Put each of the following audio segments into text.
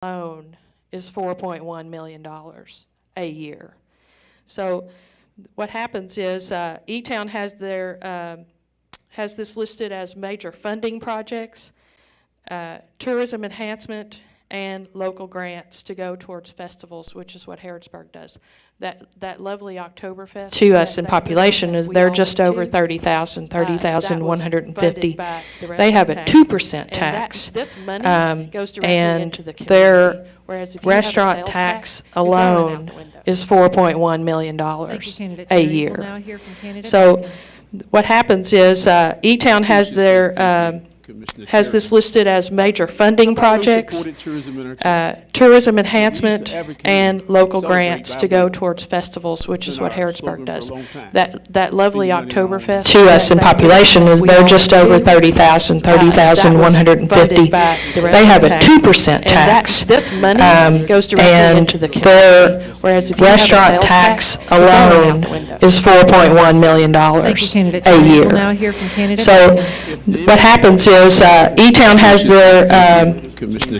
alone is $4.1 million a year. So what happens is E-Town has has this listed as major funding projects, tourism enhancement, and local grants to go towards festivals, which is what Harrodsburg does. That lovely Oktoberfest to us in population is they're just over 30,000, 30,150. They have a 2% tax, and their restaurant tax alone is $4.1 million a year. So what happens is E-Town has has this listed as major funding projects, tourism enhancement, and local grants to go towards festivals, which is what Harrodsburg does. That lovely Oktoberfest to us in population is they're just over 30,000, 30,150. They have a 2% tax, and their restaurant tax alone is $4.1 million a year. So what happens is E-Town has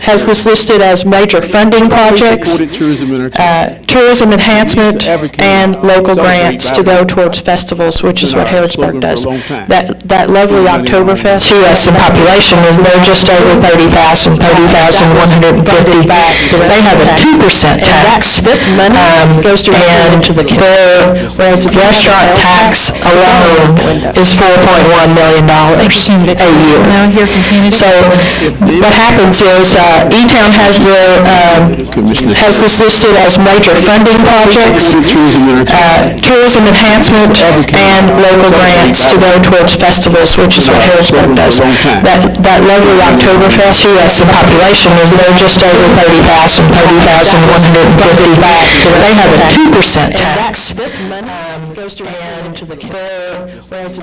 has this listed as major funding projects, tourism enhancement, and local grants to go towards festivals, which is what Harrodsburg does. That lovely Oktoberfest to us in population is they're just over 30,000, 30,150. They have a 2% tax, and their restaurant tax alone is $4.1 million a year. So what happens is E-Town has this listed as major funding projects, tourism enhancement, and local grants to go towards festivals, which is what Harrodsburg does. That lovely Oktoberfest to us in population is they're just over 30,000, 30,150. They have a 2% tax, and their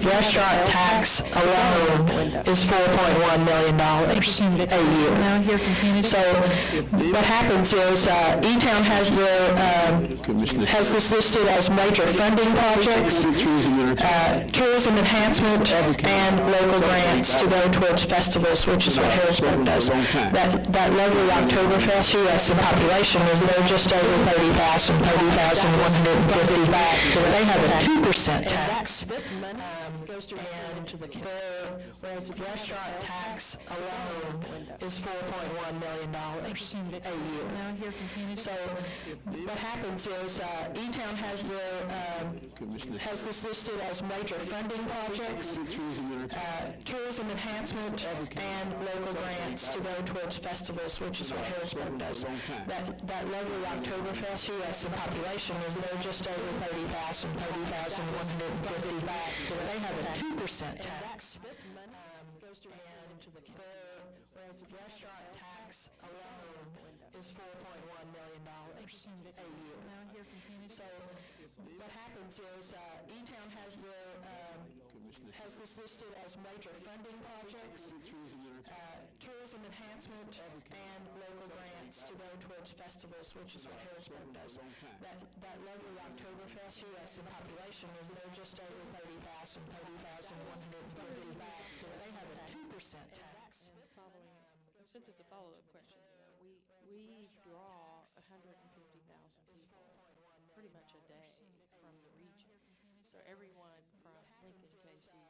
restaurant tax alone is $4.1 million a year. So what happens is E-Town has this listed as major funding projects, tourism enhancement, and local grants to go towards festivals, which is what Harrodsburg does. That lovely Oktoberfest to us in population is they're just over 30,000, 30,150. They have a 2% tax, and their restaurant tax alone is $4.1 million a year. So what happens is E-Town has this listed as major funding projects, tourism enhancement, and local grants to go towards festivals, which is what Harrodsburg does. That lovely Oktoberfest to us in population is they're just over 30,000, 30,150. They have a 2% tax, whereas the restaurant tax alone is $4.1 million a year. So what happens is E-Town has this listed as major funding projects, tourism enhancement, and local grants to go towards festivals, which is what Harrodsburg does. That lovely Oktoberfest to us in population is they're just over 30,000, 30,150. They have a 2% tax. Since it's a follow-up question, we draw 150,000 people pretty much a day from the region. So everyone from Lincoln, Casey,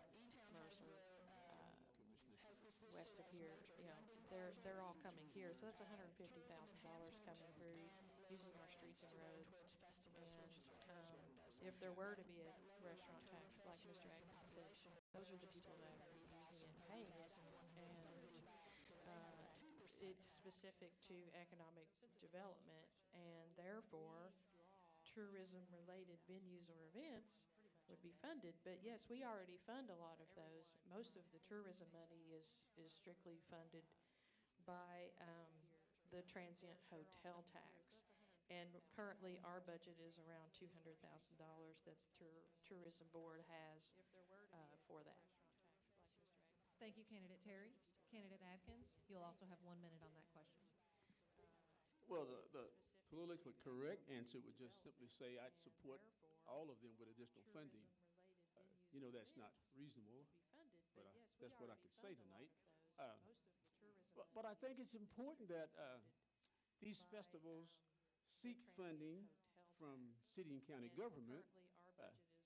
Mercer, west of here, they're all coming here. So that's $150,000 coming through using our streets and roads. And if there were to be a restaurant tax, like Mr. Atkins said, those are the people that are using it and paying it. And it's specific to economic development, and therefore tourism-related venues or events would be funded. But yes, we already fund a lot of those. Most of the tourism money is strictly funded by the transient hotel tax. And currently our budget is around $200,000 that the Tourism Board has for that. Thank you, Candidate Terry. Candidate Atkins, you'll also have 1 minute on that question. Well, the politically correct answer would just simply say I'd support all of them with additional funding. That's not reasonable, but that's what I could say tonight. But I think it's important that these festivals seek funding from city and county government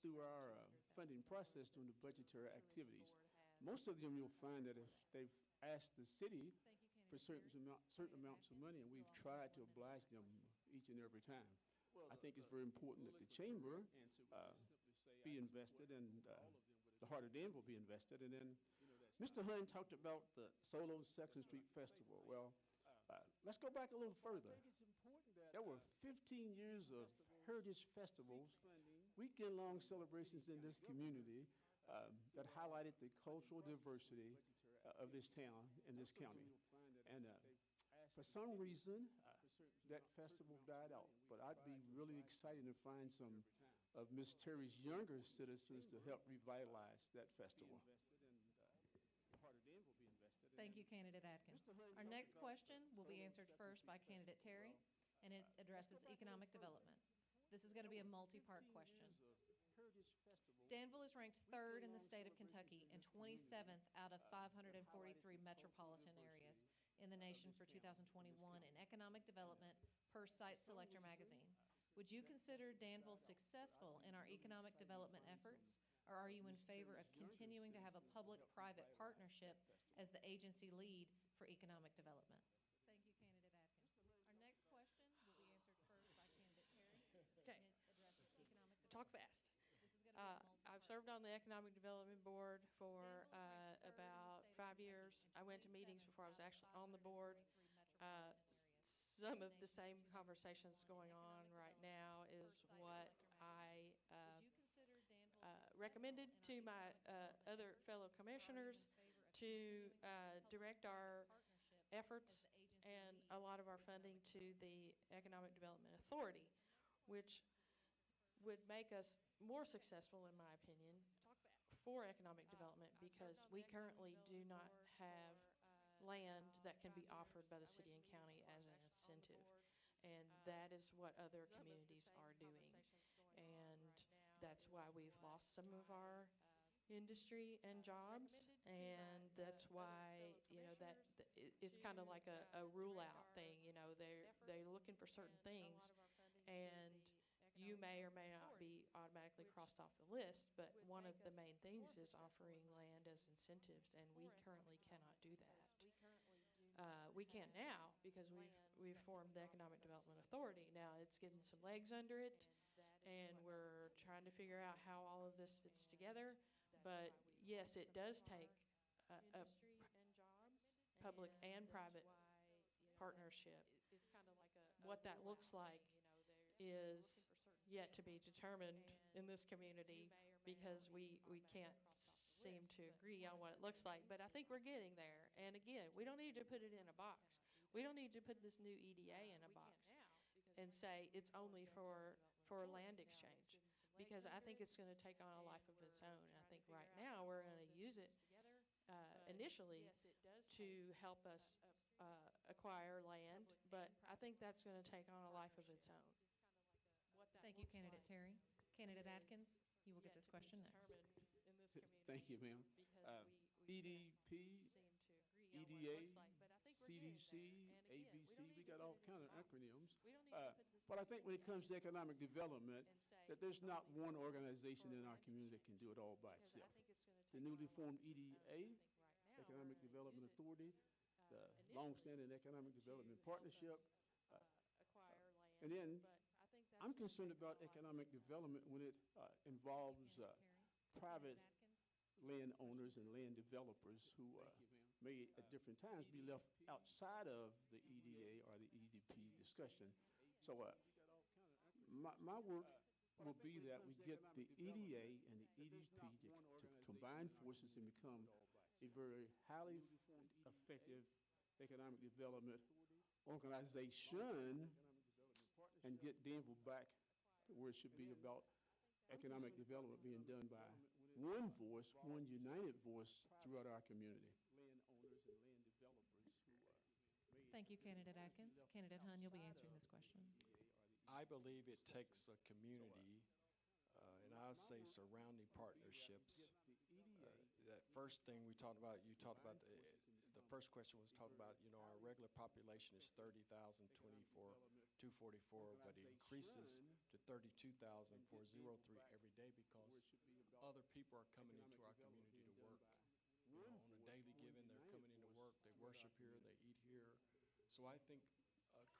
through our funding process during the budgetary activities. Most of them, you'll find that if they've asked the city Thank you, for candidate Terry. certain amounts of money, and we've tried to oblige them each and every time. I think it's very important that the chamber be invested and the Heart of Danville be invested. And then Mr. Hunt talked about the Solo Section Street Festival. Well, let's go back a little further. There were 15 years of heritage festivals, weekend-long celebrations in this community that highlighted the cultural diversity of this town and this county. And for some reason, that festival died out. But I'd be really excited to find some of Miss Terry's younger citizens to help revitalize that festival. Thank you, Candidate Atkins. Our next question will be answered first by Candidate Terry, and it addresses economic development. This is going to be a multi-part question. Danville is ranked third in the state of Kentucky and 27th out of 543 metropolitan areas in the nation for 2021 in economic development per Site Selector magazine. Would you consider Danville successful in our economic development efforts, or are you in favor of continuing to have a public-private partnership as the agency lead for economic development? Thank you, Candidate Atkins. Our next question will be answered first by Candidate Terry, Okay. and it addresses economic Talk development. fast. This is going to be a multi-part I've served on the Economic Development Board for Danville is ranked third in the about state of 5 Kentucky years. and I went to meetings 27th before I was out of actually on the board. 543 metropolitan areas Some in the of the nation same for conversations 2021 going in on economic right development now per is Site what Selector I magazine. Would you consider Danville successful recommended in our to my economic development other efforts, fellow or are you in commissioners favor of to continuing to have a direct public-private our partnership efforts as the agency and lead a lot of for our funding economic to development? the Economic Development Authority, which would make us more successful, in my opinion, for economic development, because we currently do not have land that can be offered by the city and county as an incentive. And that is what other communities are doing. And that's why we've lost some of our industry and jobs, and that's why, it's kind of like a rule-out thing, they're looking for certain things, and you may or may not be automatically crossed off the list, but one of the main things is offering land as incentives, and we currently cannot do that. We can now, because we've formed the Economic Development Authority. Now, it's getting some legs under it, and we're trying to figure out how all of this fits together. But yes, it does take a public and private partnership. What that looks like is yet to be determined in this community, because we can't seem to agree on what it looks like. But I think we're getting there. And again, we don't need to put it in a box. We don't need to put this new EDA in a box and say it's only for land exchange, because I think it's going to take on a life of its own. And I think right now we're going to use it initially to help us acquire land, but I think that's going to take on a life of its own. Thank you, Candidate Terry. Candidate Atkins, you will get this question next. Thank you, ma'am. EDP, EDA, CDC, ABC, we got all kind of acronyms. But I think when it comes to economic development, that there's not one organization in our community that can do it all by itself. The newly formed EDA, Economic Development Authority, the longstanding Economic Development Partnership, and then I'm concerned about economic development when it involves private landowners and land developers who may at different times be left outside of the EDA or the EDP discussion. So my work will be that we get the EDA and the EDP to combine forces and become a very highly effective economic development organization, and get Danville back to where it should be, about economic development being done by one voice, one united voice throughout our community. Thank you, Candidate Atkins. Candidate Hun, you'll be answering this question. I believe it takes a community, and I say surrounding partnerships. That first thing we talked about, you talked about the first question was talking about, you know, our regular population is 30,024,244, but it increases to 32,403 every day because other people are coming into our community to work. You know, on a daily given, they're coming into work, they worship here, they eat here. So I think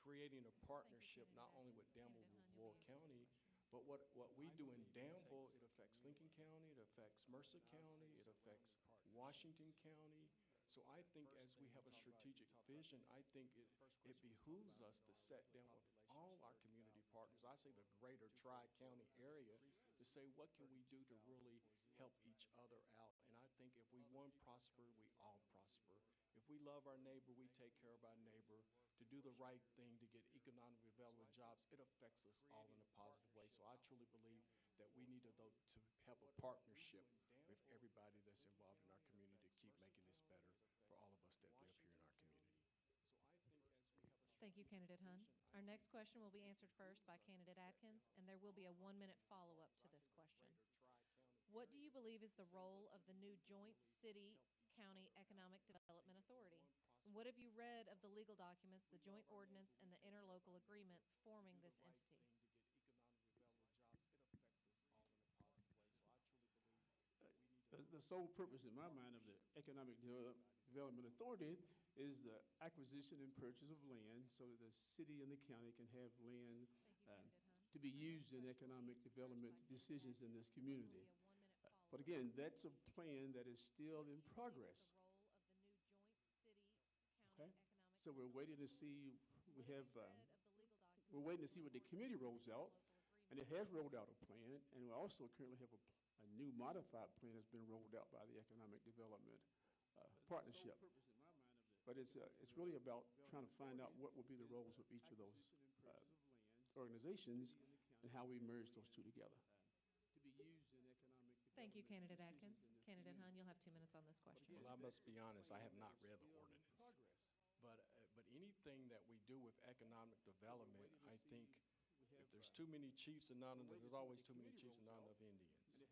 creating a partnership not only with Danville, Royal County, but what we do in Danville, it affects Lincoln County, it affects Mercer County, it affects Washington County. So I think as we have a strategic vision, I think it behooves us to sit down with all our community partners, I say the greater Tri-County area, to say what can we do to really help each other out. And I think if we one prosper, we all prosper. If we love our neighbor, we take care of our neighbor. To do the right thing, to get economic development jobs, it affects us all in a positive way. So I truly believe that we need to have a partnership with everybody that's involved in our community to keep making this better for all of us that live here in our community. So I think as we have a Thank you, Candidate Hun. Our next question will be answered first by Candidate Atkins, and there will be a 1-minute follow-up to this question. What do you believe is the role of the new Joint City-County Economic Development Authority? And what have you read of the legal documents, the joint ordinance, and the interlocal agreement forming this entity? The sole purpose in my mind of the Economic Development Authority is the acquisition and purchase of land so that the city and the county can have land to be used in economic development decisions in this community. But again, that's a plan that is still in progress. Okay? So we're waiting to see, we're waiting to see what the committee rolls out, and it has rolled out a plan, and we also currently have a new modified plan that's been rolled out by the Economic Development Partnership. But it's really about trying to find out what will be the roles of each of those organizations and how we merge those two together. Thank you, Candidate Atkins. Candidate Hun, you'll have 2 minutes on this question. Well, I must be honest, I have not read the ordinance. But anything that we do with economic development, I think if there's too many chiefs and not enough, there's always too many chiefs and not enough Indians. You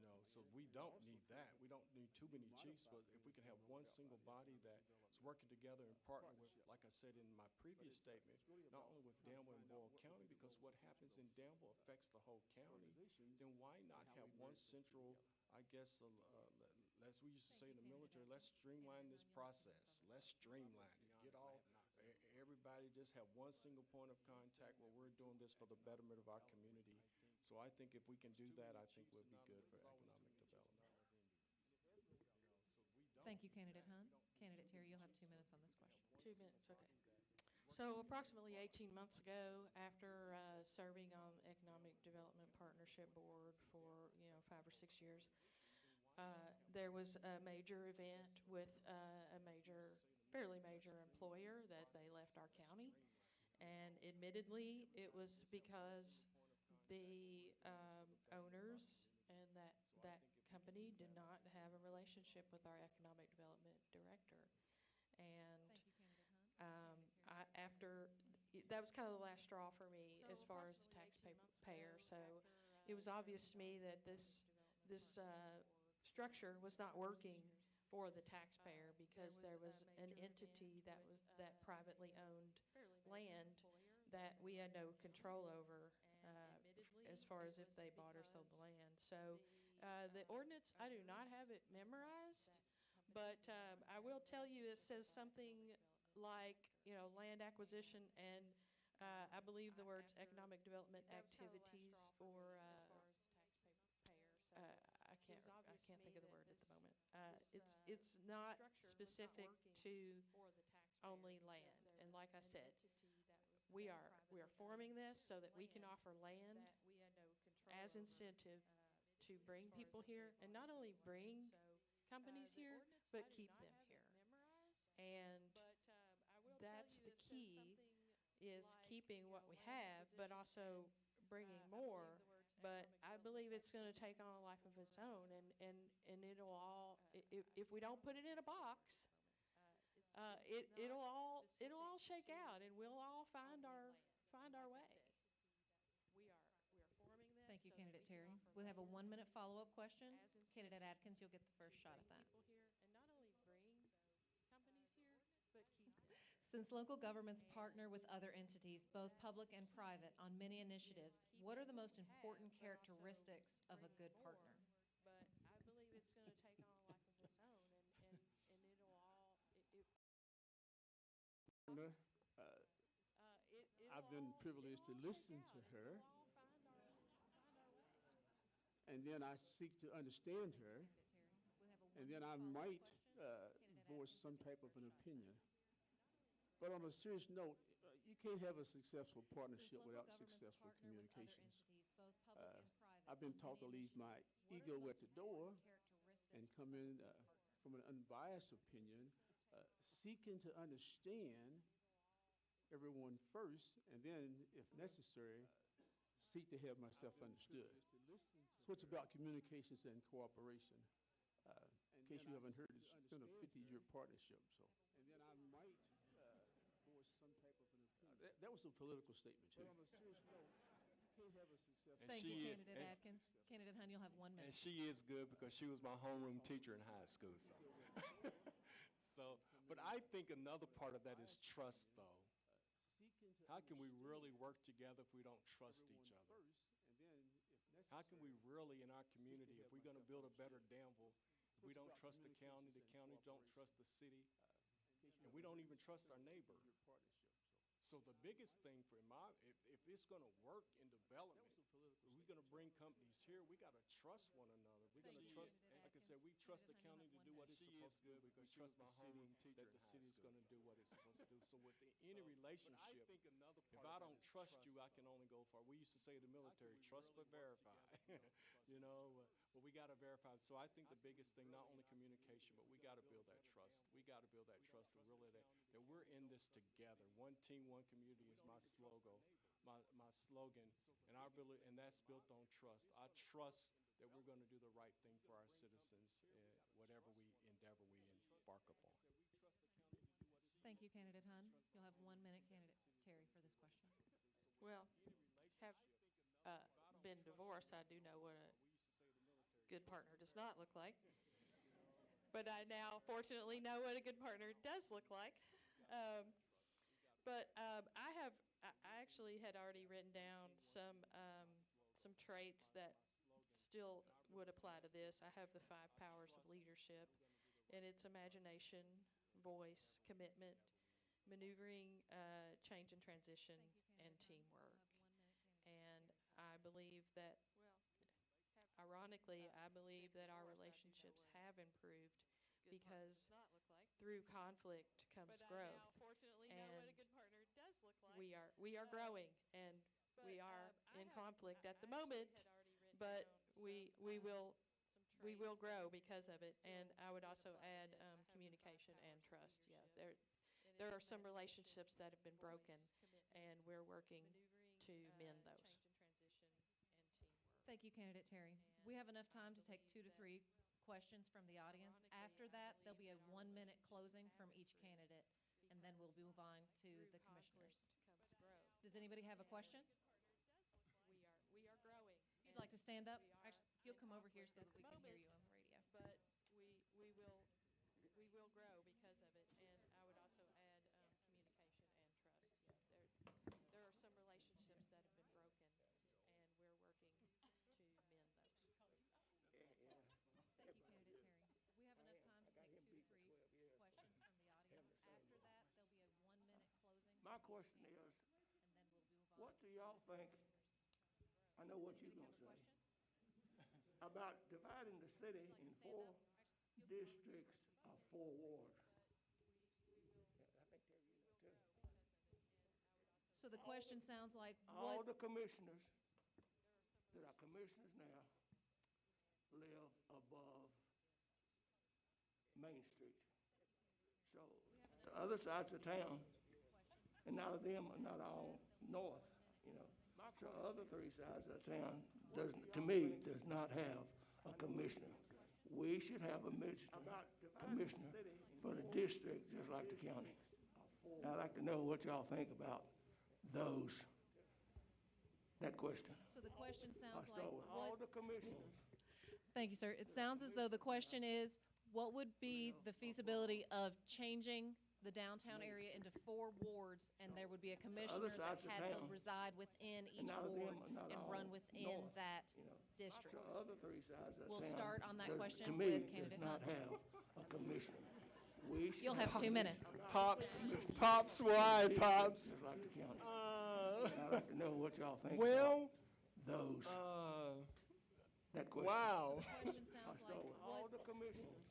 know, so we don't need that. We don't need too many chiefs, but if we can have one single body that's working together and partner with, like I said in my previous statement, not only with Danville and Boyle County, because what happens in Danville affects the whole county, then why not have one central, I guess, as we used to say in the military, let's streamline this process. Let's streamline it. Get everybody just have one single point of contact where we're doing this for the betterment of our community. So I think if we can do that, I think we'll be good for economic development. Thank you, Candidate Hun. Candidate Terry, you'll have 2 minutes on this question. 2 minutes, okay. So approximately 18 months ago, after serving on the Economic Development Partnership Board for, 5 or 6 years, there was a major event with a fairly major employer that they left our county. And admittedly, it was because the owners and that company did not have a relationship with our economic development director. And Thank you, Candidate Hun. that was kind of the last straw for me as far as the taxpayer. So it was obvious to me that this structure was not working for the taxpayer because there was an entity that privately owned land that we had no control over as far as if they bought or sold the land. So the ordinance, I do not have it memorized, but I will tell you it says something like, land acquisition and I believe the words economic development activities or I can't think of the word at the moment. It's not specific to only land. And like I said, we are forming this so that we can offer land as incentive to bring people here, and not only bring companies here, but keep them here. And that's the key, is keeping what we have, but also bringing more. But I believe it's going to take on a life of its own, and it'll all, if we don't put it in a box, it'll all shake out, and we'll all find our way. We are forming this. Thank you, Candidate Terry. We'll have a 1-minute follow-up question. Candidate Atkins, you'll get the first shot at that. And not only bring companies here, Since local governments partner with other entities, both public and private, on many initiatives, what are the most important characteristics of a good partner? But I believe it's gonna take on a life of its own, and it'll all, Uh, it'll I've been all- privileged to it'll all listen shake to out, and her, we'll all find our way. and then I seek to understand her, Candidate Terry, we have a and then I one-minute follow-up might question. Candidate voice Atkins some will get type the of an first shot. opinion. But on a serious note, you can't have a successful Since partnership local without governments successful partner with other communications. entities, both public Uh, and private, I've been on taught to many leave my initiatives, what are the ego most at the door important characteristics and of come a in good partner? from an unbiased opinion, seeking to understand everyone first, and then, if necessary, seek to have myself understood. So it's about communications and cooperation. In case you haven't heard, it's been a 50-year partnership, so. And then I might voice some type of an opinion. That was a political statement, too. But on a serious note, you can't have a successful. And Thank she you, is- Candidate and- Atkins. Candidate Hun, you'll have 1 And minute. she is good because she was my homeroom teacher in high school, so. So, but I think another part of that is trust, though. How can we really work together if we don't trust each other? How can we really, in our community, if we're gonna build a better Danville, if we don't trust the county don't trust the city, and we don't even trust our neighbor? So the biggest thing for if it's gonna work in development, if we're gonna bring companies here, we gotta trust one another. We're gonna Thank you, trust, Candidate like I said, Atkins. we trust the Candidate Hun, county you'll to have do one what it's minute. supposed to do, we trust the city that the city's gonna do what it's supposed to do. So with any relationship, if I don't trust you, I can only go far. We used to say in the military, trust but verify. You know, but we gotta verify. So I think the biggest thing, not only communication, but we gotta build that trust. We gotta build that trust to really that we're in this together. One team, one community is my slogan, my slogan, and our ability, and that's built on trust. I trust that we're gonna do the right thing for our citizens, whatever we embark upon. Thank you, Candidate Hun. You'll have 1 minute, Candidate Terry, for this question. Well, have been divorced, I do know what a good partner does not look like. But I now fortunately know what a good partner does look like. I actually had already written down some traits that still would apply to this. I have the 5 powers of leadership, and it's imagination, voice, commitment, maneuvering, change and transition, Thank you, Candidate and Hun. teamwork. You'll have 1 minute, Candidate. And I believe that, ironically, I believe that our relationships have improved because through conflict comes growth. And we are growing, and we are in conflict at the moment, but we will grow because of it. And I would also add communication and trust. Yeah, there are some relationships that have been broken, and we're working to mend those. Thank you, Candidate Terry. We have enough time to take 2 to 3 questions from the audience. After that, there'll be a 1 minute closing from each candidate, and then we'll move on to the commissioners. Does anybody have a question? We are growing. If you'd like to stand up, actually, if you'll come over here so that we can hear you on the radio. But we will grow because of it, and I would also add communication and trust. Yeah, there are some relationships that have been broken, and we're working to mend those. Thank you, Candidate Terry. We have enough time to take 2 to 3 questions from the audience. After that, there'll be a 1 minute closing. My from each question candidate, is, and then we'll move on what do to y'all the think, commissioners. I know what Does you're anybody gonna have a say, question? about dividing the city Would you like to in stand 4 up? Actually, you'll come over here so districts of 4 wards. I think Terry, you know, too. So the question sounds like, All what, the commissioners that are commissioners now live above Main Street. So the other sides of town, and none of them are not all north, you know. So other 3 sides of town to me, does not have a commissioner. We should have a commissioner for the district, just like the county. I'd like to know what y'all think about that question. so the question I sounds like, start with all what, the commissioners. thank you, sir. It sounds as though the question is, what would be the feasibility of changing the downtown area into 4 wards, and there would be a commissioner that sides of had to town, reside within each none of ward them are not and all run within north, that you know. district. So other 3 sides of We'll town start on that does- question to me, with candidate does not Hunt. have a commissioner. We should You'll have 2 minutes. Pops, why, Pops? Just like the county. I'd like to know what y'all think about Well, those, that question. wow. Question sounds like, So all the commissioners.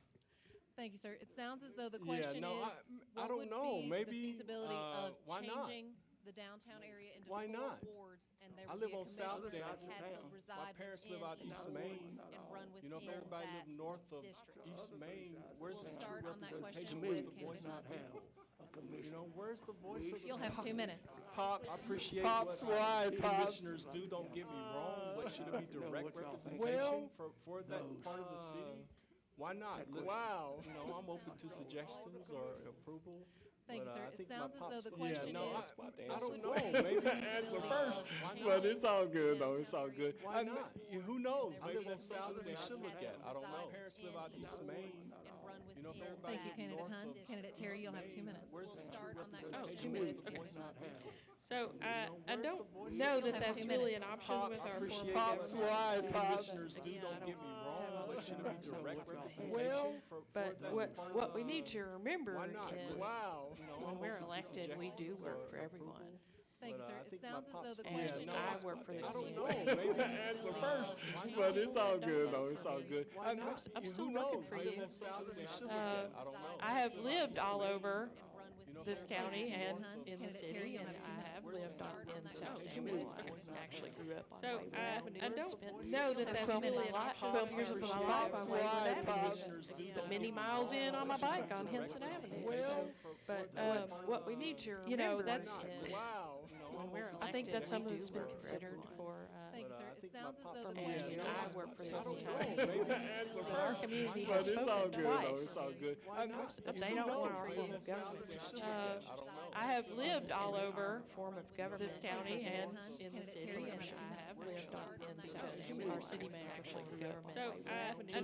thank you, sir. It sounds as though the Yeah, question no, is, I what don't would know. be the Maybe, feasibility of why not? changing the downtown area into Why 4 not? wards, and there I would live be a on South commissioner Danville. that had to My reside My parents live out within East each Main. ward and run You know, if within everybody that live north of district. East Main, where's We'll the start true on that To question representation? me, Where's with the does voice of not the have people? a You commissioner. know, where's the voice of the You'll have 2 minutes. Pops, I appreciate Pops, what why, our Pops? commissioners do, don't get me wrong, but should it be know direct what y'all think. representation for that those, part of the city? Why not? Wow. You know, I'm open to suggestions or approval. Thank you, but, sir. I It think my sounds as though pops the would- question yeah, no, is, I what don't would know. be the Maybe feasibility of But it's all good, though. changing It's all good. downtown Why area not? into Who 4 wards, knows? and Maybe there would that's be a something they commissioner should that look had at. to I don't know. reside Parents live within out each East ward Main. and run You know, if within everybody that live district. north Hunt. of Candidate Terry, you'll have East 2 Main, minutes. where's We'll the start true on that representation? question Where's with the candidate voice of Hunt. the people? So I where's don't the voice know of the that people? that's 2 really minutes. an option Pops, with our appreciate form of what Pops, government. why, Pops? Commissioners do, Again, I don't don't get me wrong, have but a- should it be So direct what y'all think? representation for But that what, part of what the we need city? to remember Why not? is Wow. You know, when I'm we're open to elected, we do suggestions work or for everyone. approval. Thank you, But, sir. I It think my sounds as though pops the would- question And is, I work for the I don't city. know, maybe Answer feasibility first. of changing But it's all Don't good, vote though. for It's all me. good. Why not? I'm You- still who looking knows? for Maybe you. that's something they should look Uh, at. I don't know. I have lived all over and run You know, within this if county everybody and north of in the Candidate Terry, city, you'll and have 2 I minutes. have We'll lived start on on in that South question Danville. with candidate I actually Hunt. grew up on So, Wayward Avenue. I and don't spent know that that's really really a lot, an 12 years of my life on Pops, Wayward why, Avenue. commissioners do, Put don't many get me miles wrong, in on my but should it bike be on direct Henson Avenue. representation So, for but that part of what the we need to city? remember Why is not? Wow. You know, when I'm we're open to I think that's something that's suggestions been or considered approval. for, Thank you, But, sir. I It think my sounds as pops though for the would- me, question and is, I work for I the don't city. know, maybe Answer Our first. community But has it's all spoken good, though. twice. It's all good. Why not? They You don't know, want our maybe form of that's something government. they should look at. I don't know. I have lived all over form of government, this county and in the Candidate city, Terry, and you'll have 2 I have minutes. lived on in South Danville. Our city manager grew up on So, Wayward I Avenue. don't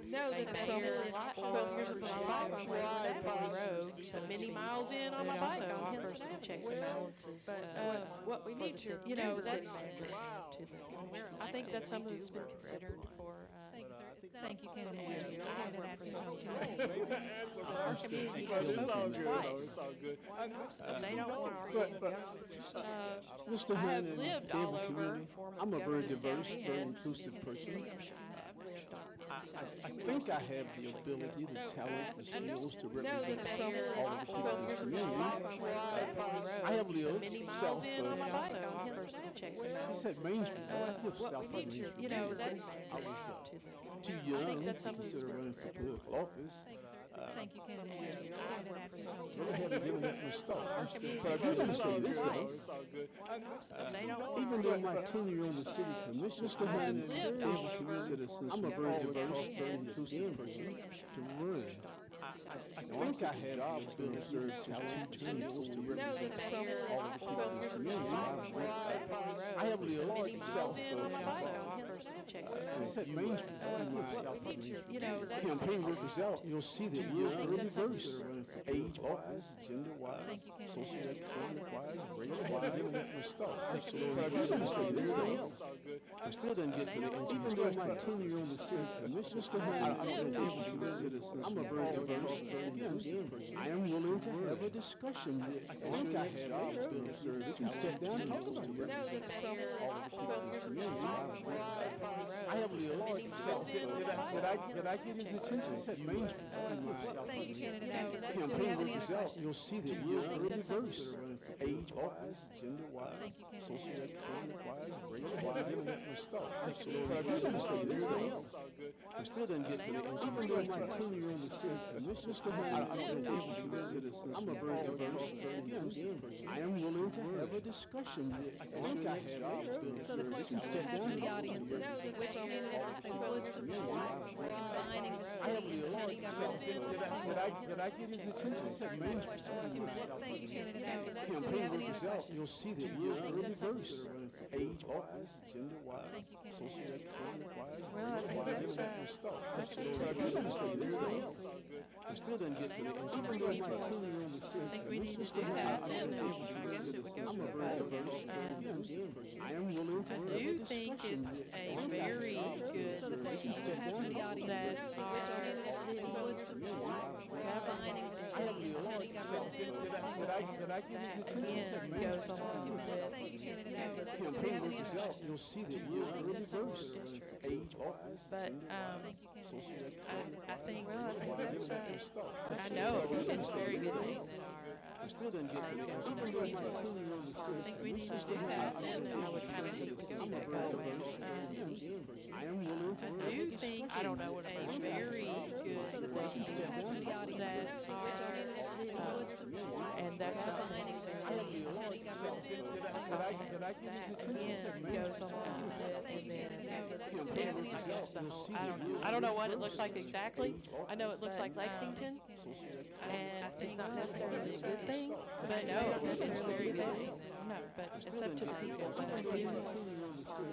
know that They that's made really her an option 12 with years of our my life on Wayward Why, Avenue Pops? road, so many miles in on my bike on Henson Avenue. checks So, and balances, But what we need to, that's, Wow. I think that's something that's been considered for, Thank you, sir. I It think sounds my as though pops the would- question and is, I candidate work Atkins for has the 2 city. minutes. Answer our first. community But has it's all spoken good, though. twice. It's all good. They don't want our But- form of but- government. Mr. I have Hunt and lived all Danville over community, form of I'm a very government, this diverse, county very and inclusive in the person. city, and I have lived on in South I Danville. think I have the ability, the So, talent, I the don't skills to know that represent that's all of the really people a in lot. the community. I have lived Many miles South in on my Philly. bike on Henson Avenue. I said Main Street. I lived What South we Philly. need to, that's, I was too I young think to that's something that's consider been running for considered. political office. Thank you, sir. Thank you, candidate Terry. and I Candidate work for Atkins the has 2 city. Really minutes. haven't given that much thought. Our community But I has do want to say spoken this, though. twice. They don't want Even our though form my of tenure on the city commission, Mr. I have Hunt and lived all Danville over community citizens, I'm a very Wayward diverse, County very and inclusive in the person city, to and run. I think I had the ability So, to I talent don't tools to know represent that that's really all an the people option in the with community. our form of government. I have lived many South miles in on my bike Philly. on Henson Avenue. I said Main Street. What we need to, that's. Campaign workers out, you'll see that we're I think really that's something diverse, that's age-wise, gender-wise, Thank you, Candidate Terry. socioeconomic-wise, race-wise, that much stuff. But I just want to say this, though. I still didn't get to the end. Even though my tenure on the city commission, Mr. Hunt, I don't think citizens, I'm a very diverse, very inclusive person. I am willing to have a discussion with, I think I had the ability to sit down and talk to represent all the people in the community. I have lived South Philly. Did I get his attention? I said Main Street. Thank you, candidate Atkins. Do we Campaign have any workers other out, questions? you'll see that we're really diverse, age-wise, gender-wise, Thank you, candidate. socioeconomic-wise, race-wise, that much stuff. But I just want to say this, though. I still didn't get to the end. Even though my tenure on the city commission, Mr. Hunt, I don't think citizens, I'm a very diverse, very inclusive person. I am willing to have a discussion with, I think I had the ability So the question we have for the audience is, which candidate they would support combining the city and county government into a single Did I get his attention? Said, man, question in 2 minutes. Thank you, candidate Davis. Do we campaign have any workers other out, questions? you'll see that we're really diverse, age-wise, gender-wise, Thank you, candidate. socioeconomic-wise. Well, I think that's We still didn't get to the engineering. I think we need to do that, and I guess it would go for both. I am willing to. I do think it's a very good So the question you have for the audience that is, which candidate they would support combining the city and county government into a single that again goes along 2 with minutes. Thank you, candidate Davis. Do we Campaign have any workers other out, questions? you'll see that we're really diverse, age-wise. But, Thank you, candidate. I think, I know it's very good thing that We still didn't get to the governor reaches. I think we need to do that, and I would kind of hate to see that go away. I am willing to. I do think I don't know what a very good So the question you have for the audience is, which candidate they would support and that's combining the city and county government into a single that again goes along with it, and then I guess the whole, I don't know what it looks like exactly. I know it looks like Lexington, and it's not necessarily a good thing, but no, it's very good. No, but it's up to the people, but I do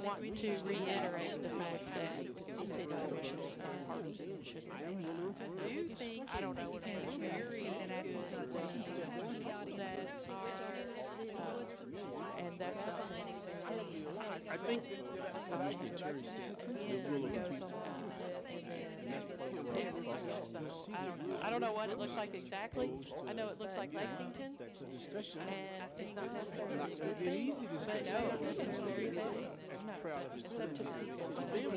want to reiterate the fact that the city commission is nonpartisan and should remain. I do think, I don't know what a very So the good question you have for the audience that is, which candidate they would support and that's combining the city and county I think, government like Jerry said, goes along with it, and then I guess the whole, I don't know what it looks like exactly. I know it looks like Lexington, that's a discussion. and it's not necessarily a good It's thing, easy to but no, it's very good. No, but it's up to the people, but I do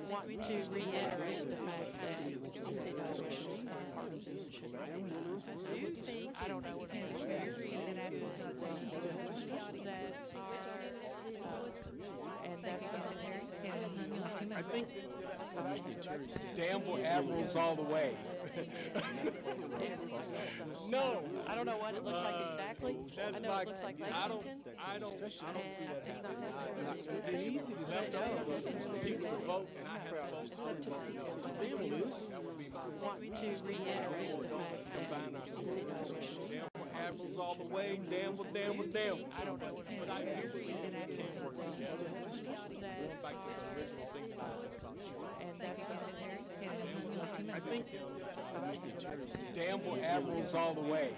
want to reiterate the fact that the city commission is nonpartisan and should remain. I do think, I don't know what a very So the question you have for the audience is, which candidate they would support and that's I think, like Jerry said, Danville Admirals all the way. No, I don't know what it looks like exactly. That's I know my, it looks like I don't Lexington, see that it's not happening. necessarily a good thing, but no, it's very People good. vote, and I have to vote. It's up to the people, but I do That would be my want to reiterate the fact that the city commission is Danville Admirals all the way, Danville, Danville, Danville. I don't know what But I do think we can work So the question together. you have for the audience that, is, Back to the original thing that I said about choice. and that's I think, like Jerry said, Danville Admirals all the way.